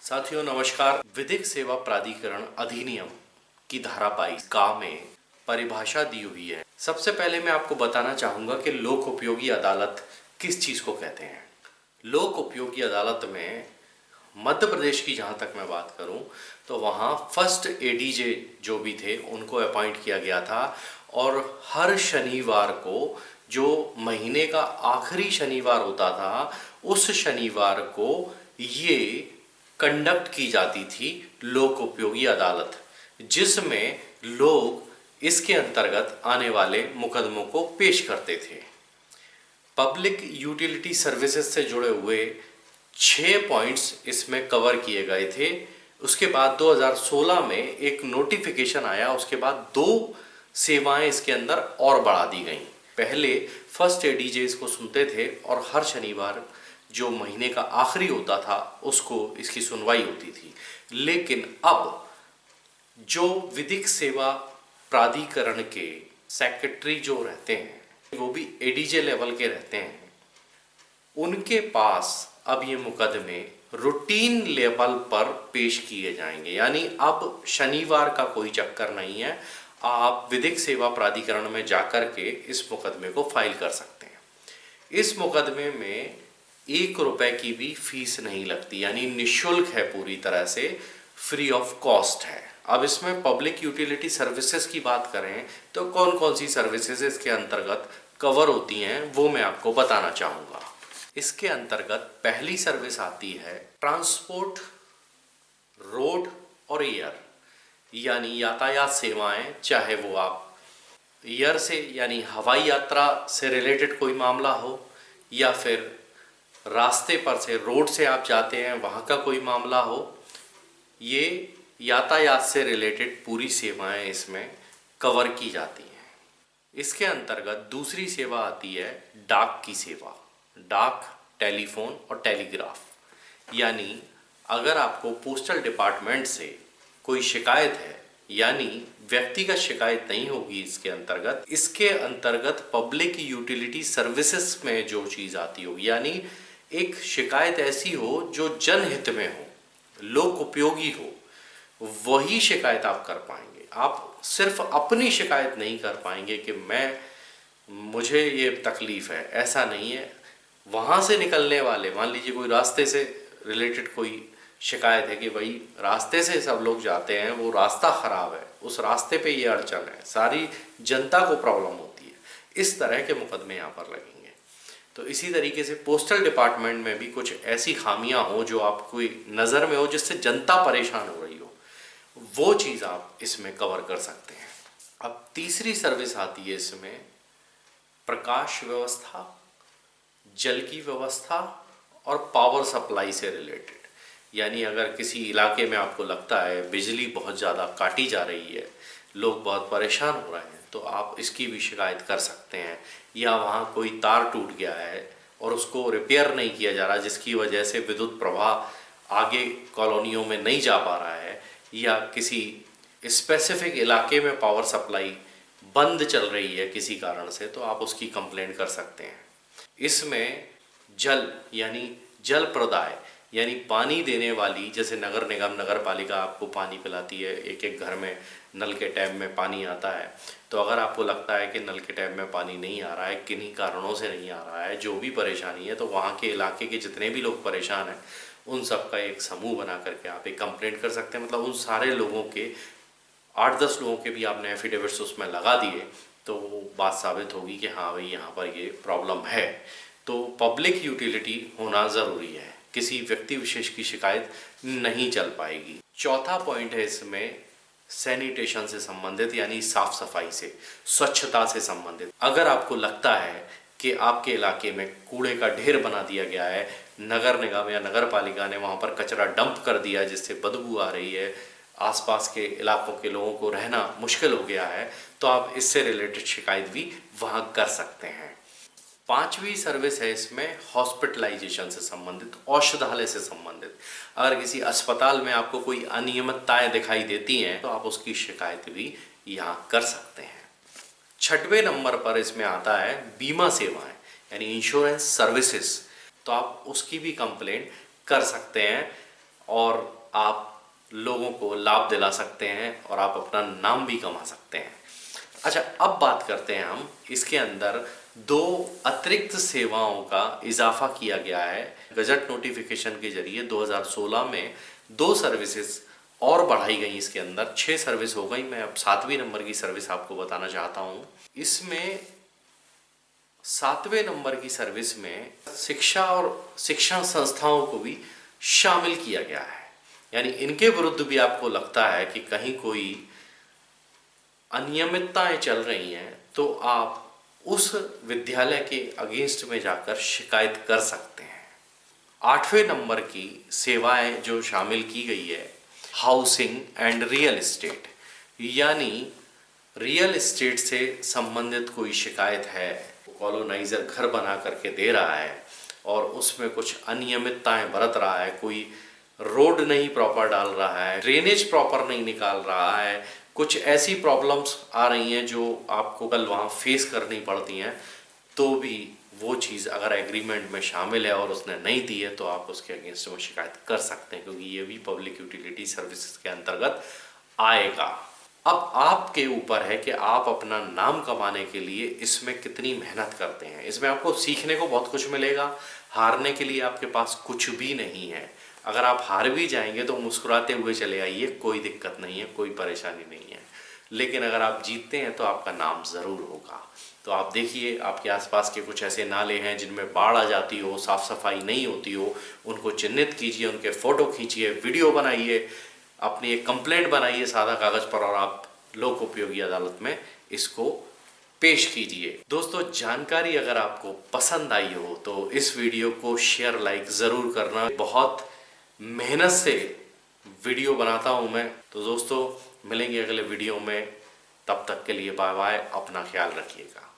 साथियों नमस्कार। विधिक सेवा प्राधिकरण अधिनियम की धारा 22 का में परिभाषा दी हुई है। सबसे पहले मैं आपको बताना चाहूंगा कि लोक उपयोगी अदालत किस चीज को कहते हैं। लोक उपयोगी अदालत में मध्य प्रदेश की जहां तक मैं बात करूं तो वहां फर्स्ट एडीजे जो भी थे उनको अपॉइंट किया गया था और हर शनिवार को जो महीने का आखिरी शनिवार होता था उस शनिवार को ये कंडक्ट की जाती थी लोक उपयोगी अदालत, जिसमें लोग इसके अंतर्गत आने वाले मुकदमों को पेश करते थे। पब्लिक यूटिलिटी सर्विसेज से जुड़े हुए 6 पॉइंट्स इसमें कवर किए गए थे। उसके बाद 2016 में एक नोटिफिकेशन आया, उसके बाद 2 सेवाएं इसके अंदर और बढ़ा दी गई। पहले फर्स्ट एडीजे इसको सुनते थे और हर शनिवार जो महीने का आखिरी होता था उसको इसकी सुनवाई होती थी, लेकिन अब जो विधिक सेवा प्राधिकरण के सेक्रेटरी जो रहते हैं वो भी एडीजे लेवल के रहते हैं, उनके पास अब ये मुकदमे रूटीन लेवल पर पेश किए जाएंगे। यानी अब शनिवार का कोई चक्कर नहीं है, आप विधिक सेवा प्राधिकरण में जाकर के इस मुकदमे को फाइल कर सकते हैं। इस मुकदमे में 1 रुपए की भी फीस नहीं लगती, यानी निःशुल्क है, पूरी तरह से फ्री ऑफ कॉस्ट है। अब इसमें पब्लिक यूटिलिटी सर्विसेज की बात करें तो कौन कौन सी सर्विसेज इसके अंतर्गत कवर होती हैं वो मैं आपको बताना चाहूँगा। इसके अंतर्गत पहली सर्विस आती है ट्रांसपोर्ट रोड और एयर, यानी यातायात सेवाएं, चाहे वो आप एयर से यानी हवाई यात्रा से रिलेटेड कोई मामला हो या फिर रास्ते पर से रोड से आप जाते हैं वहाँ का कोई मामला हो, ये यातायात से रिलेटेड पूरी सेवाएं इसमें कवर की जाती हैं। इसके अंतर्गत दूसरी सेवा आती है डाक की सेवा, डाक, टेलीफोन और टेलीग्राफ। यानी अगर आपको पोस्टल डिपार्टमेंट से कोई शिकायत है, यानी व्यक्तिगत शिकायत नहीं होगी इसके अंतर्गत पब्लिक यूटिलिटी सर्विसेज में जो चीज़ आती होगी, यानी एक शिकायत ऐसी हो जो जनहित में हो, लोक उपयोगी हो, वही शिकायत आप कर पाएंगे। आप सिर्फ अपनी शिकायत नहीं कर पाएंगे कि मुझे ये तकलीफ है, ऐसा नहीं है। वहाँ से निकलने वाले, मान लीजिए कोई रास्ते से रिलेटेड कोई शिकायत है कि भाई रास्ते से सब लोग जाते हैं, वो रास्ता ख़राब है, उस रास्ते पे ये अड़चन है, सारी जनता को प्रॉब्लम होती है, इस तरह के मुकदमे यहाँ पर लगेंगे। तो इसी तरीके से पोस्टल डिपार्टमेंट में भी कुछ ऐसी खामियां हो जो आपको नज़र में हो, जिससे जनता परेशान हो रही हो, वो चीज़ आप इसमें कवर कर सकते हैं। अब तीसरी सर्विस आती है इसमें प्रकाश व्यवस्था, जल की व्यवस्था और पावर सप्लाई से रिलेटेड। यानी अगर किसी इलाके में आपको लगता है बिजली बहुत ज़्यादा काटी जा रही है, लोग बहुत परेशान हो रहे हैं, तो आप इसकी भी शिकायत कर सकते हैं। या वहाँ कोई तार टूट गया है और उसको रिपेयर नहीं किया जा रहा, जिसकी वजह से विद्युत प्रवाह आगे कॉलोनियों में नहीं जा पा रहा है, या किसी स्पेसिफिक इलाके में पावर सप्लाई बंद चल रही है किसी कारण से, तो आप उसकी कंप्लेंट कर सकते हैं। इसमें जल यानी जल प्रदाय, यानी पानी देने वाली, जैसे नगर निगम, नगर पालिका आपको पानी पिलाती है, एक एक घर में नल के टैप में पानी आता है, तो अगर आपको लगता है कि नल के टैप में पानी नहीं आ रहा है, किन्हीं कारणों से नहीं आ रहा है, जो भी परेशानी है, तो वहाँ के इलाके के जितने भी लोग परेशान हैं उन सब का एक समूह बना करके आप एक कंप्लेंट कर सकते हैं। मतलब उन सारे लोगों के 8-10 लोगों के भी आपने एफिडेविट्स उसमें लगा दिए तो वो बात साबित होगी कि हाँ भाई यहाँ पर ये प्रॉब्लम है। तो पब्लिक यूटिलिटी होना ज़रूरी है, किसी व्यक्ति विशेष की शिकायत नहीं चल पाएगी। चौथा पॉइंट है इसमें सैनिटेशन से संबंधित, यानी साफ सफाई से, स्वच्छता से संबंधित। अगर आपको लगता है कि आपके इलाके में कूड़े का ढेर बना दिया गया है, नगर निगम या नगर पालिका ने वहाँ पर कचरा डंप कर दिया जिससे बदबू आ रही है, आसपास के इलाकों के लोगों को रहना मुश्किल हो गया है, तो आप इससे रिलेटेड शिकायत भी वहाँ कर सकते हैं। पांचवी सर्विस है इसमें हॉस्पिटलाइजेशन से संबंधित, औषधालय से संबंधित। अगर किसी अस्पताल में आपको कोई अनियमितताएं दिखाई देती हैं तो आप उसकी शिकायत भी यहाँ कर सकते हैं। 6वें नंबर पर इसमें आता है बीमा सेवाएं, यानी इंश्योरेंस सर्विसेज, तो आप उसकी भी कंप्लेंट कर सकते हैं। और आप लोगों को लाभ दिला सकते हैं और आप अपना नाम भी कमा सकते हैं। अच्छा, अब बात करते हैं हम इसके अंदर 2 अतिरिक्त सेवाओं का इजाफा किया गया है। गजट नोटिफिकेशन के जरिए 2016 में 2 सर्विसेज और बढ़ाई गई। इसके अंदर 6 सर्विस हो गई। मैं अब 7वीं नंबर की सर्विस आपको बताना चाहता हूँ। इसमें 7वें नंबर की सर्विस में शिक्षा और शिक्षण संस्थाओं को भी शामिल किया गया है। यानी इनके विरुद्ध भी आपको लगता है कि कहीं कोई अनियमितताएं चल रही हैं तो आप उस विद्यालय के अगेंस्ट में जाकर शिकायत कर सकते हैं। 8वें नंबर की सेवाएं जो शामिल की गई है, हाउसिंग एंड रियल एस्टेट, यानी रियल एस्टेट से संबंधित कोई शिकायत है, कॉलोनाइजर घर बना करके दे रहा है और उसमें कुछ अनियमितताएं बरत रहा है, कोई रोड नहीं प्रॉपर डाल रहा है, ड्रेनेज प्रॉपर नहीं निकाल रहा है, कुछ ऐसी प्रॉब्लम्स आ रही हैं जो आपको कल वहाँ फेस करनी पड़ती हैं, तो भी वो चीज़ अगर एग्रीमेंट में शामिल है और उसने नहीं दी है तो आप उसके अगेंस्ट में शिकायत कर सकते हैं, क्योंकि ये भी पब्लिक यूटिलिटी सर्विसेज के अंतर्गत आएगा। अब आपके ऊपर है कि आप अपना नाम कमाने के लिए इसमें कितनी मेहनत करते हैं। इसमें आपको सीखने को बहुत कुछ मिलेगा, हारने के लिए आपके पास कुछ भी नहीं है। अगर आप हार भी जाएंगे तो मुस्कुराते हुए चले आइए, कोई दिक्कत नहीं है, कोई परेशानी नहीं है। लेकिन अगर आप जीतते हैं तो आपका नाम ज़रूर होगा। तो आप देखिए, आपके आसपास के कुछ ऐसे नाले हैं जिनमें बाढ़ आ जाती हो, साफ़ सफाई नहीं होती हो, उनको चिन्हित कीजिए, उनके फ़ोटो खींचिए, वीडियो बनाइए, अपनी एक कंप्लेंट बनाइए सादा कागज़ पर और आप लोक उपयोगी अदालत में इसको पेश कीजिए। दोस्तों, जानकारी अगर आपको पसंद आई हो तो इस वीडियो को शेयर लाइक ज़रूर करना। बहुत मेहनत से वीडियो बनाता हूँ मैं। तो दोस्तों, मिलेंगे अगले वीडियो में, तब तक के लिए बाय बाय, अपना ख्याल रखिएगा।